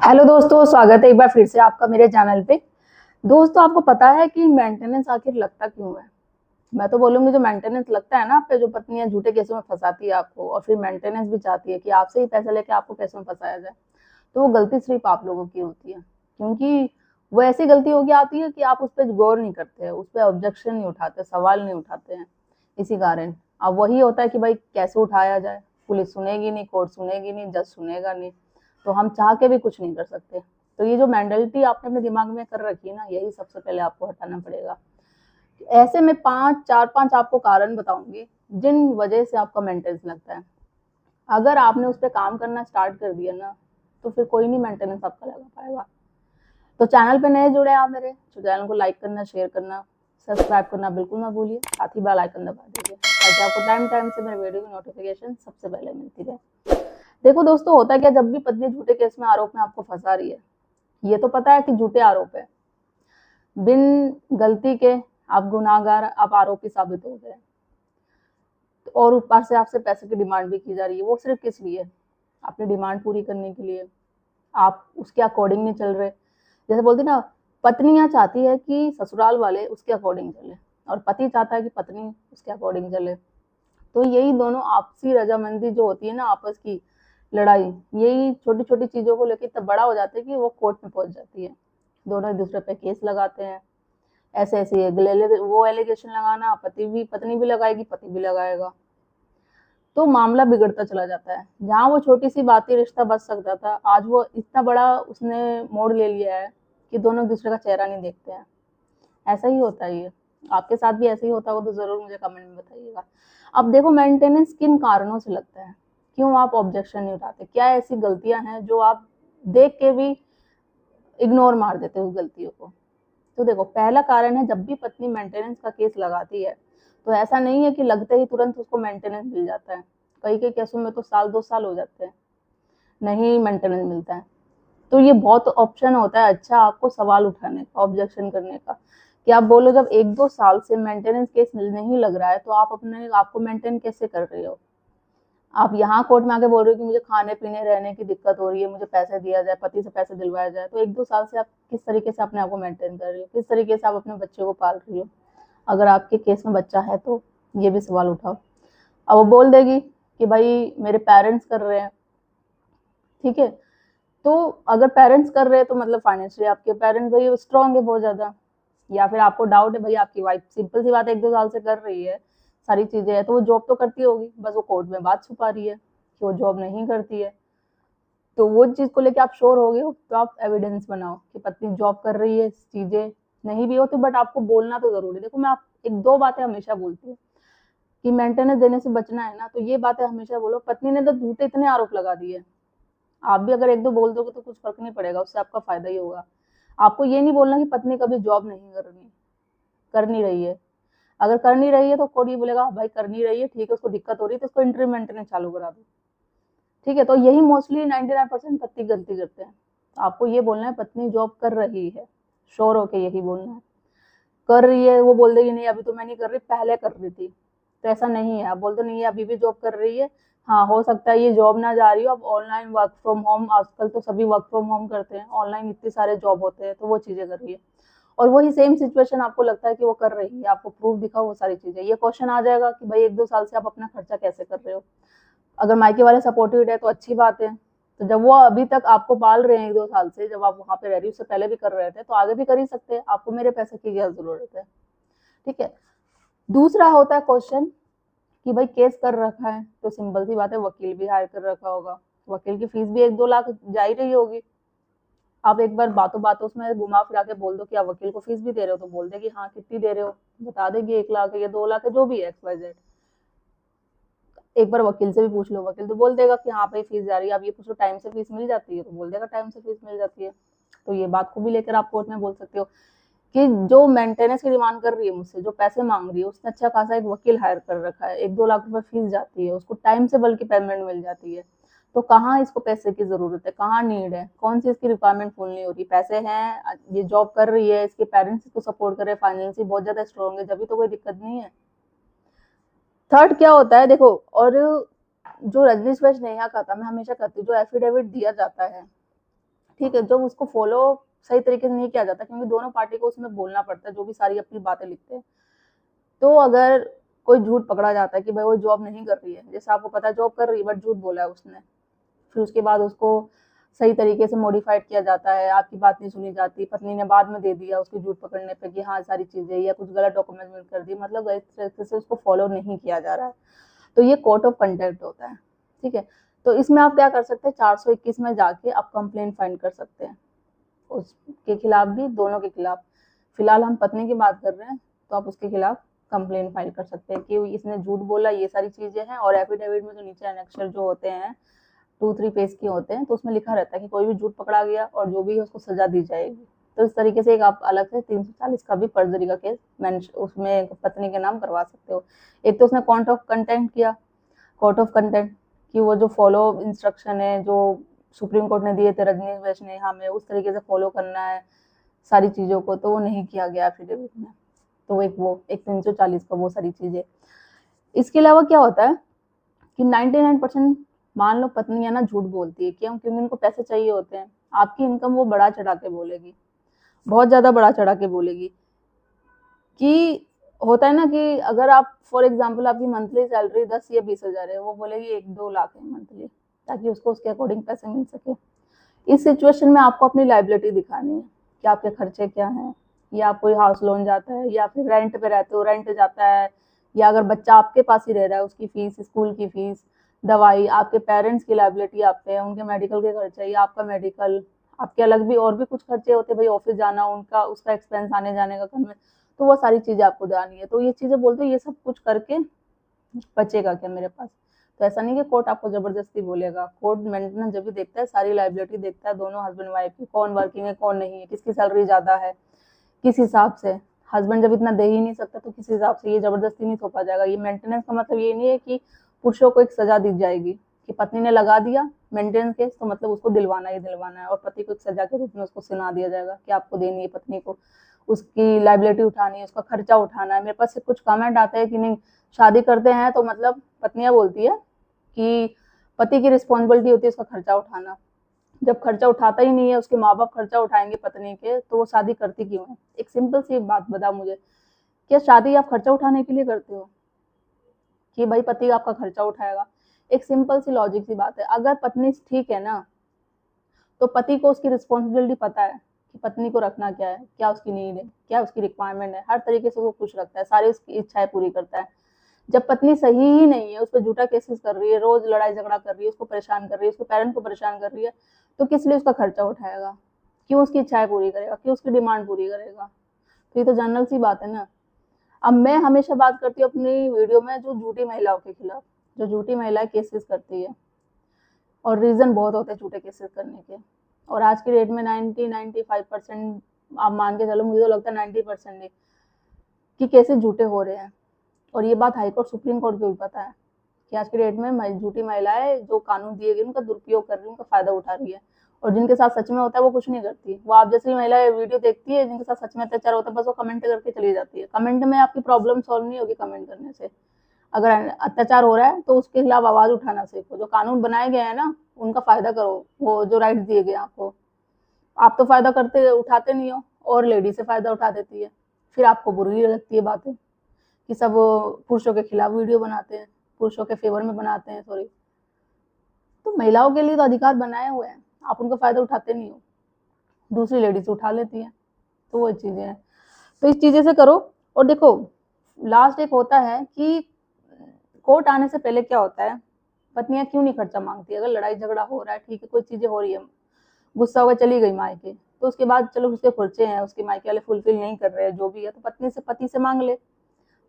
Hello दोस्तों, स्वागत है एक बार फिर से आपका मेरे चैनल पे। दोस्तों, आपको पता है कि मेंटेनेंस आखिर लगता क्यों है? मैं तो बोलूंगी जो मेंटेनेंस लगता है ना आप पे, जो पत्नियां झूठे केसों में फंसाती है आपको और फिर मेंटेनेंस भी चाहती है कि आपसे ही पैसा लेके आपको केसों में फंसाया जाए, तो वो गलती सिर्फ आप लोगों की होती है। क्योंकि वो ऐसी गलती होगी आती है कि आप उस पर गौर नहीं करते हैं, उस पर ऑब्जेक्शन नहीं उठाते, सवाल नहीं उठाते हैं। इसी कारण अब वही होता है कि भाई कैसे उठाया जाए, पुलिस सुनेगी नहीं, कोर्ट सुनेगी नहीं, जज सुनेगा नहीं, तो हम चाह के भी कुछ नहीं कर सकते। तो ये जो मेंटालिटी आपने अपने दिमाग में कर रखी है ना, यही सबसे पहले आपको हटाना पड़ेगा। ऐसे में चार पांच आपको कारण बताऊंगी जिन वजह से आपका मेंटेनेंस लगता है। अगर आपने उस पर काम करना स्टार्ट कर दिया ना, तो फिर कोई नहीं मेंटेनेंस आपका लगा पाएगा। तो चैनल पे नए जुड़े आप मेरे, तो चैनल को लाइक करना, शेयर करना, सब्सक्राइब करना बिल्कुल ना भूलिए। साथ ही बेल आइकन दबा दीजिए ताकि आपको टाइम टाइम से मेरे वीडियो की नोटिफिकेशन सबसे पहले मिलती रहे। देखो दोस्तों, होता क्या, जब भी पत्नी झूठे केस में आरोप में आपको फंसा रही है, ये तो पता है कि झूठे आरोप है, बिन गलती के आप गुनाहगार, आप आरोपी साबित हो गए, और ऊपर से आपसे पैसे की डिमांड भी की जा रही है। वो सिर्फ किस लिए? अपनी डिमांड पूरी करने के लिए। आप उसके अकॉर्डिंग नहीं चल रहे। जैसे बोलते ना, पत्नियां चाहती है कि ससुराल वाले उसके अकॉर्डिंग चले, और पति चाहता है कि पत्नी उसके अकॉर्डिंग चले। तो यही दोनों आपसी रजामंदी जो होती है ना, आपस की लड़ाई, यही छोटी छोटी चीजों को लेकर इतना बड़ा हो जाता है कि वो कोर्ट में पहुंच जाती है। दोनों एक दूसरे पे केस लगाते हैं। ऐसे ऐसे वो एलिगेशन लगाना, पत्नी भी लगाएगी, पति भी लगाएगा। तो मामला बिगड़ता चला जाता है। जहाँ वो छोटी सी बात ही रिश्ता बच सकता था, आज वो इतना बड़ा उसने मोड़ ले लिया है कि दोनों एक दूसरे का चेहरा नहीं देखते हैं। ऐसा ही होता है ये। आपके साथ भी ऐसा ही होता होगा तो जरूर मुझे कमेंट में बताइएगा। अब देखो, मेंटेनेंस किन कारणों से लगता है, क्यों आप ऑब्जेक्शन नहीं उठाते, क्या ऐसी गलतियां हैं जो आप देख के भी इग्नोर मार देते हो उस गलतियों को? तो देखो, पहला कारण है, जब भी पत्नी मेंटेनेंस का केस लगाती है तो ऐसा नहीं है कि लगते ही तुरंत उसको मेंटेनेंस मिल जाता है। कई कई केसों में तो साल 2 साल हो जाते हैं, नहीं मेंटेनेंस मिलता है। तो ये बहुत ऑप्शन होता है अच्छा आपको सवाल उठाने का, ऑब्जेक्शन करने का, कि आप बोलो जब 1-2 साल से मेंटेनेंस केस नहीं लग रहा है तो आप अपने आपको मेंटेन कैसे कर रहे हो? आप यहाँ कोर्ट में आके बोल रहे हो कि मुझे खाने पीने रहने की दिक्कत हो रही है, मुझे पैसे दिया जाए, पति से पैसे दिलवाया जाए। तो 1-2 साल से आप किस तरीके से अपने आप को मेंटेन कर रही हो, किस तरीके से आप अपने बच्चे को पाल रही हो? अगर आपके केस में बच्चा है तो ये भी सवाल उठाओ। अब वो बोल देगी कि भाई मेरे पेरेंट्स कर रहे हैं, ठीक है, तो अगर पेरेंट्स कर रहे हैं तो मतलब फाइनेंशियली आपके पेरेंट्स भाई स्ट्रांग है बहुत ज्यादा। या फिर आपको डाउट है भाई आपकी वाइफ, सिंपल सी बात है, 1-2 साल से कर रही है, सारी चीजें है, तो वो जॉब तो करती होगी, बस वो कोर्ट में बात छुपा रही है कि वो जॉब नहीं करती है। तो वो चीज को लेके आप श्योर हो गए हो तो आप एविडेंस बनाओ कि पत्नी जॉब कर रही है, चीजें नहीं भी होती, बट आपको बोलना तो जरूरी है। देखो, मैं आप एक दो बातें हमेशा बोलती हूँ कि मेंटेनेंस देने से बचना है ना, तो ये बातें हमेशा बोलो। पत्नी ने तो झूठे इतने आरोप लगा दिए, आप भी अगर 1-2 बोल दोगे तो कुछ फर्क नहीं पड़ेगा, उससे आपका फायदा ही होगा। आपको ये नहीं बोलना कि पत्नी कभी जॉब नहीं कर नहीं रही है। अगर कर नहीं रही है तो कोर्ट ये बोलेगा भाई कर नहीं रही है, ठीक है, उसको दिक्कत हो रही है तो उसको इंटरव्यू मेंटेनेंस चालू करा दो, ठीक है। तो यही मोस्टली 99% पति गलती करते हैं। तो आपको ये बोलना है पत्नी जॉब कर रही है, श्योर होके यही बोलना है। कर रही है, वो बोल देगी नहीं अभी तो मैं नहीं कर रही, पहले कर रही थी, तो ऐसा नहीं है। आप बोल दो नहीं है अभी भी जॉब कर रही है, हाँ हो सकता है ये जॉब ना जा रही हो, अब ऑनलाइन वर्क फ्रॉम होम, आजकल तो सभी वर्क फ्रॉम होम करते हैं, ऑनलाइन इतने सारे जॉब होते हैं, तो वो चीजें कर रही है। और वही सेम सिचुएशन आपको लगता है कि वो कर रही है, आपको प्रूफ दिखाओ, वो सारी चीजें। ये क्वेश्चन आ जाएगा कि भाई 1-2 साल से आप अपना खर्चा कैसे कर रहे हो? अगर मायके वाले सपोर्टिव है तो अच्छी बात है। तो जब वो अभी तक आपको पाल रहे हैं 1-2 साल से, जब आप वहां पे रह रही हो, उससे पहले भी कर रहे थे, तो आगे भी कर ही सकते हैं, आपको मेरे पैसे की क्या जरूरत है? ठीक है। दूसरा होता है क्वेश्चन कि भाई केस कर रखा है तो सिंपल सी बात है, वकील भी हायर कर रखा होगा, वकील की फीस भी 1-2 लाख जा ही रही होगी। आप एक बार बातों बातों उसमें घुमा फिरा के बोल दो कि आप वकील को फीस भी दे रहे हो, तो बोल देगी हाँ कितनी दे रहे हो, बता देगी 1 लाख है या 2 लाख है, जो भी है XYZ। एक बार वकील से भी पूछ लो, वकील तो बोल देगा कि हाँ भाई फीस जा रही है। आप ये पूछो टाइम से फीस मिल जाती है, तो बोल देगा टाइम से फीस मिल जाती है। तो ये बात को भी लेकर आप कोर्ट में बोल सकते हो कि जो मेंटेनेंस की डिमांड कर रही है मुझसे, जो पैसे मांग रही है, उसने अच्छा खासा एक वकील हायर कर रखा है, 1-2 लाख रुपए फीस जाती है, उसको टाइम से बल्कि पेमेंट मिल जाती है। तो कहाँ इसको पैसे की जरूरत है, कहाँ नीड है, कौन सी इसकी रिक्वायरमेंट फुल नहीं हो रही? पैसे हैं, ये जॉब कर रही है, इसके पेरेंट्स इसको सपोर्ट कर रहे हैं, फाइनेंशियली बहुत ज्यादा स्ट्रॉन्ग है, जब तो कोई दिक्कत नहीं है। थर्ड क्या होता है देखो, और जो रजनीश वैश नेहा का था, मैं हमेशा कहती हूँ जो एफिडेविट दिया जाता है, ठीक है, जब उसको फॉलो सही तरीके से नहीं किया जाता, क्योंकि दोनों पार्टी को उसमें बोलना पड़ता है, जो भी सारी अपनी बातें लिखते हैं। तो अगर कोई झूठ पकड़ा जाता है कि भाई वो जॉब नहीं कर रही है, जैसे आपको पता है जॉब कर रही है बट झूठ बोला है उसने, फिर उसके बाद उसको सही तरीके से मॉडिफाइड किया जाता है, आपकी बात नहीं सुनी जाती, पत्नी ने बाद में दे दिया उसकी झूठ पकड़ने पे कि हाँ सारी चीजें, या कुछ गलत डॉक्यूमेंट मिल कर दी, मतलब गलत तरीके से उसको फॉलो नहीं किया जा रहा है, तो ये कोड ऑफ कंडक्ट होता है। ठीक है, तो इसमें आप क्या कर सकते हैं, 421 में जाके आप कंप्लेंट फाइल कर सकते हैं, उसके खिलाफ भी, दोनों के खिलाफ। फिलहाल हम पत्नी की बात कर रहे हैं, तो आप उसके खिलाफ कंप्लेंट फाइल कर सकते हैं कि इसने झूठ बोला, ये सारी चीजें हैं। और एफिडेविट में जो नीचे एनेक्सर जो होते हैं 2-3 पेज के होते हैं, तो उसमें लिखा रहता है कि कोई भी झूठ पकड़ा गया और जो भी है उसको सजा दी जाएगी। तो इस तरीके से एक आप अलग से 340 का भी फर्जरी का केस उसमें पत्नी के नाम करवा सकते हो। एक तो उसने कोड ऑफ कंटेंट किया, कोड ऑफ कंटेंट कि वो जो फॉलो इंस्ट्रक्शन है जो सुप्रीम कोर्ट ने दिए थे रजनीश वैष्णेय में, उस तरीके से फॉलो करना है सारी चीजों को, तो वो नहीं किया गया एफिडेविट में, तो एक 340 का वो सारी चीजें। इसके अलावा क्या होता है कि 99% मान लो पत्नी है ना झूठ बोलती है, क्यों? क्योंकि उनको पैसे चाहिए होते हैं। आपकी इनकम वो बढ़ा चढ़ा के बोलेगी, बहुत ज्यादा बढ़ा चढ़ा के बोलेगी कि होता है ना कि अगर आप फॉर एग्जाम्पल आपकी मंथली सैलरी 10 या 20 हजार है, वो बोलेगी 1-2 लाख है मंथली, ताकि उसको उसके अकॉर्डिंग पैसे मिल सके। इस सिचुएशन में आपको अपनी लाइबिलिटी दिखानी है कि आपके खर्चे क्या हैं, या कोई हाउस लोन जाता है, या फिर रेंट पे रहते हो रेंट जाता है, या अगर बच्चा आपके पास ही रह रहा है उसकी फीस, स्कूल की फीस, दवाई, आपके पेरेंट्स की लाइबिलिटी आप पे है, उनके मेडिकल के खर्चे, या आपका मेडिकल, आपके अलग भी और भी कुछ खर्चे होते हैं भाई, ऑफिस जाना, उनका उसका एक्सपेंस आने जाने का घर में, तो वो सारी चीजें आपको देनी है। तो ये चीजें बोलते हैं ये सब कुछ करके बचेगा क्या मेरे पास। तो ऐसा नहीं कि कोर्ट आपको जबरदस्ती बोलेगा, कोर्ट मेंटेनेंस जब भी देखता है, सारी लाइबिलिटी देखता है दोनों हस्बैंड वाइफ की, कौन वर्किंग है कौन नहीं है, किसकी सैलरी ज्यादा है, किस हिसाब से। हस्बैंड जब इतना दे ही नहीं सकता तो किस हिसाब से, ये जबरदस्ती नहीं थोपा जाएगा। ये मेंटेनेंस का मतलब ये नहीं है कि पुरुषों को एक सजा दी जाएगी कि पत्नी ने लगा दिया मेंटेनेंस केस, तो मतलब उसको दिलवाना ही दिलवाना है, और पति को एक सजा के रूप में उसको सुना दिया जाएगा कि आपको देनी है पत्नी को, उसकी लाइबिलिटी उठानी है, उसका खर्चा उठाना है। मेरे पास से कुछ कमेंट आते हैं कि नहीं शादी करते हैं तो मतलब पत्नियां बोलती है कि पति की रिस्पॉन्सिबिलिटी होती है उसका खर्चा उठाना, जब खर्चा उठाता ही नहीं है, उसके माँ बाप खर्चा उठाएंगे पत्नी के, तो वो शादी करती क्यों है? एक सिंपल सी बात बता मुझे, क्या शादी आप खर्चा उठाने के लिए करते हो कि भाई पति आपका खर्चा उठाएगा? एक सिंपल सी लॉजिक सी बात है, अगर पत्नी ठीक है ना, तो पति को उसकी रिस्पॉन्सिबिलिटी पता है कि पत्नी को रखना क्या है, क्या उसकी नीड है, क्या उसकी रिक्वायरमेंट है, हर तरीके से वो खुश रखता है, सारी उसकी इच्छाएं पूरी करता है। जब पत्नी सही ही नहीं है, उस पर झूठा केसेस कर रही है, रोज लड़ाई झगड़ा कर रही है, उसको परेशान कर रही है, उसके पेरेंट को परेशान कर रही है, तो किस लिए उसका खर्चा उठाएगा? क्यों उसकी इच्छाएं पूरी करेगा? क्यों उसकी डिमांड पूरी करेगा? तो ये तो जनरल सी बात है ना। अब मैं हमेशा बात करती हूँ अपनी वीडियो में जो झूठी महिलाओं के खिलाफ, जो झूठी महिलाएं केसेस करती है, और रीजन बहुत होते हैं झूठे केसेस करने के। और आज की डेट में 90-95% आप मान के चलो, मुझे तो लगता है 90% कि केसेस झूठे हो रहे हैं। और ये बात हाईकोर्ट सुप्रीम कोर्ट को भी पता है कि आज की डेट में झूठी महिलाएं जो कानून दिए गए उनका दुरुपयोग कर रही है, उनका फायदा उठा रही है, और जिनके साथ सच में होता है वो कुछ नहीं करती। वो आप जैसी महिलाएं वीडियो देखती है जिनके साथ सच में अत्याचार होता है, बस वो कमेंट करके चली जाती है। कमेंट में आपकी प्रॉब्लम सॉल्व नहीं होगी कमेंट करने से। अगर अत्याचार हो रहा है तो उसके खिलाफ आवाज उठाना सीखो, जो कानून बनाए गए हैं ना उनका फायदा करो, वो जो राइट दिए गए आपको, आप तो फायदा करते उठाते नहीं हो, और लेडी से फायदा उठा देती है। फिर आपको बुरी लगती है बातें कि सब पुरुषों के खिलाफ वीडियो बनाते हैं, पुरुषों के फेवर में बनाते हैं, सॉरी। तो महिलाओं के लिए तो अधिकार बनाए हुए हैं, आप उनका फायदा उठाते नहीं हो, दूसरी लेडीज उठा लेती है, तो वो चीजें हैं। तो इस चीजें से करो। और देखो लास्ट एक होता है कि कोर्ट आने से पहले क्या होता है, पत्नियां क्यों नहीं खर्चा मांगती? अगर लड़ाई झगड़ा हो रहा है, ठीक है, कोई चीजें हो रही है, गुस्सा होकर चली गई मायके, तो उसके बाद चलो उसके खर्चे हैं, उसके मायके वाले फुलफिल नहीं कर रहे हैं जो भी है, तो पति से मांग ले।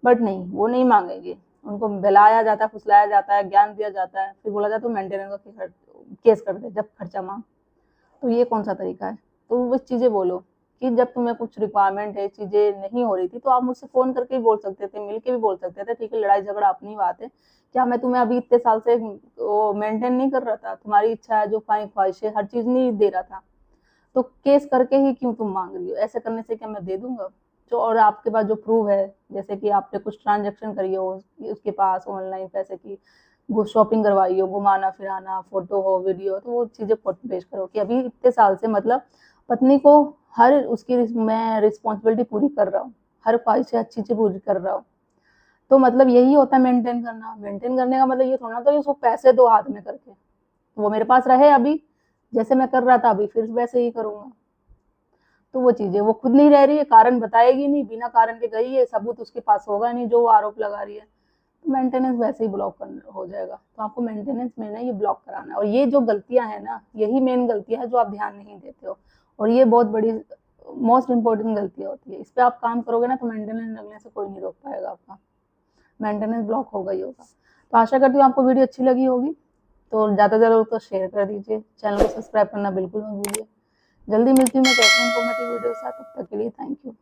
बट नहीं, वो नहीं मांगेगी, उनको बहलाया जाता है, फुसलाया जाता है, ज्ञान दिया जाता है, फिर बोला जाता है मेंटेनेंस का केस कर दे जब खर्चा मांग। तो ये कौन सा तरीका है? तो वो चीजें बोलो कि जब तुम्हें कुछ रिक्वायरमेंट है, चीजें नहीं हो रही थी, तो आप मुझसे फोन करके भी बोल सकते थे, मिल के भी बोल सकते थे, ठीक है लड़ाई झगड़ा अपनी बात है, क्या मैं तुम्हें अभी इतने साल से वो मेंटेन नहीं कर रहा था? तुम्हारी इच्छा है, जो ख्वाहिश है, हर चीज नहीं दे रहा था, तो केस करके ही क्यों तुम मांग रही हो? ऐसे करने से क्या मैं दे दूंगा? जो और आपके पास जो प्रूफ है, जैसे कि आपने कुछ ट्रांजेक्शन करी हो उसके पास ऑनलाइन पैसे की, वो शॉपिंग करवाई हो, घुमाना फिराना, फोटो हो, वीडियो, तो वो चीज़ें पेश करो कि अभी इतने साल से मतलब पत्नी को हर उसकी मैं रिस्पॉन्सिबिलिटी पूरी कर रहा हूँ, हर ख्वाहिशें अच्छी चीज़ें पूरी कर रहा हूँ। तो मतलब यही होता है मेंटेन करना। मेंटेन करने का मतलब ये थोड़ा ना तो उसको पैसे दो हाथ में करके, वो मेरे पास रहे अभी, जैसे मैं कर रहा था अभी फिर वैसे ही करूँगा। तो वो चीज़ें वो खुद नहीं रह रही है, कारण बताएगी नहीं, बिना कारण के गई है, सबूत उसके पास होगा नहीं जो वो आरोप लगा रही है, तो मेंटेनेंस वैसे ही ब्लॉक हो जाएगा। तो आपको मेंटेनेंस में ना ये ब्लॉक कराना है। और ये जो गलतियां हैं ना, यही मेन गलतियां है जो आप ध्यान नहीं देते हो, और ये बहुत बड़ी मोस्ट इंपॉर्टेंट गलतियां होती है। इस पर आप काम करोगे ना तो मेंटेनेंस लगने से कोई नहीं रोक पाएगा आपका, मेंटेनेंस ब्लॉक होगा ही होगा। तो आशा करती हूँ आपको वीडियो अच्छी लगी होगी, तो ज़्यादा से ज़्यादा उसको शेयर कर दीजिए, चैनल को सब्सक्राइब करना बिल्कुल मत भूलिए। जल्दी मिलती हूँ मैं कैसे इन्फॉर्मेटिव वीडियो के साथ, तब तक के लिए थैंक यू।